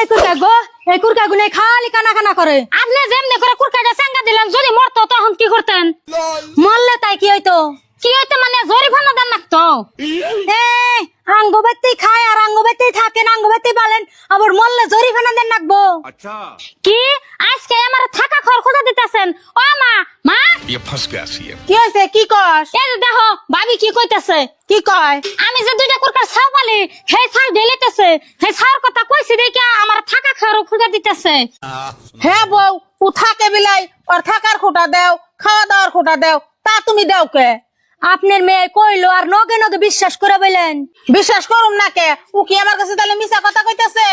এই কুরকা গো, এই কুরকা গুনে খালি কানা কানা করে। আপনি যেমনি করে কুরকাটা চাঙ্গা দিলেন, যদি মরতো তখন কি করতেন? মরলে তাই কি হইতো? কি হইতো মানে জরিমানা দেন লাগতো। এই আঙ্গবাতি খায় আর আঙ্গবাতি থাকেন, আঙ্গবাতি বলেন, আবার মরলে জরিমানা দেন রাখবো। কি আজকে আমার থাকা খরচ দিতেছেন? ও মা, মা ये फंस गया सीएम। কি হয়েছে? কি কস? এই যে দেখো ভাবি কি কইতাছে। কি কয়? আমি যে দুইটা কুরকার ছাও পালি, হে ছাও ঢেলিতেছে, হে ছাওর কথা কইছি দেখে আমার থাকা খরচ খুঁজে দিতেছে। হ্যাঁ বউ, ও থাকে বিলাই, ওর থাকার খোটা দেও, খাওয়া দাওয়ার খোটা দেও, তা তুমি দেও কে? আপনার মেয়ে কইলো আর নগে নগে বিশ্বাস করে বললেন। বিশ্বাস করুম না কে? ও কি আমার কাছে তাহলে মিছা কথা কইতাছে?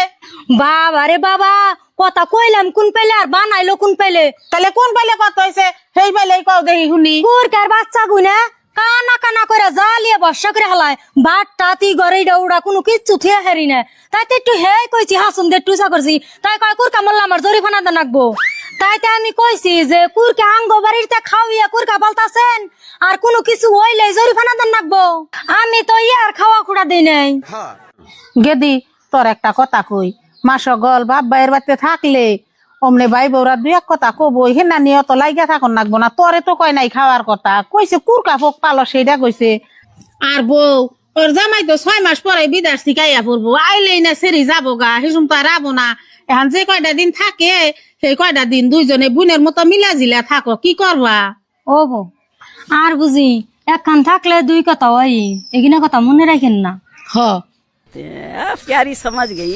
বাবা রে বাবা, কথা কইলাম কোন পেলে আর বানাইলো কোন পেলে? তাহলে কোন পেলে কথা হইছে সেই পেলেই কও দেই শুনি। কুরকার বাচ্চা গুনা কানা কানা করে জালিয়ে বর্ষা করে হালায়, বাটটা তি গড়ে দৌড়া কোনো কিচ্ছু থিয়া হারি না। তাই তো একটু হে কইছি হাসুন দে টুসা করছি, তাই কয় কুরকা মোল্লা আমার জরিমানা দেন রাখবো। তাইতে আমি কইছি যে কুরকা আঙ্গ বাড়িতে খাওয়িয়া কুরকা বলতাছেন আর কোনো কিছু হইলে জরিমানা দেন রাখবো। আমি তো ইয়ার খাওয়া খুঁড়া দিই নাই। গেদি তোর একটা কথা কই, মাসগল বাপ ভাইয়ের বাড়িতে থাকলে অমনে ভাই বউরা দুই এক কথা কবো, হেনা নিয়ে অত লাইগা থাকুন লাগবো না। তোরে তো কয় নাই খাওয়ার কথা, কইছে কুরকা ফোক পালো সেইটা কইছে। আর বউ ওর জামাই তো 6 মাস পরে বিদেশ থেকে আইয়া পড়বো, আইলেই না সেরি যাবো গা, সেসম তো আর আবো না। এখন যে কয়টা দিন থাকে সেই কয়টা দিন দুইজনে বোনের মতো মিলা জিলা থাকো, কি করবা? ও বউ, আর বুঝি একখান থাকলে দুই কথা ওই এগিনা কথা মনে রাখেন না। হ प्यारी समझ गई।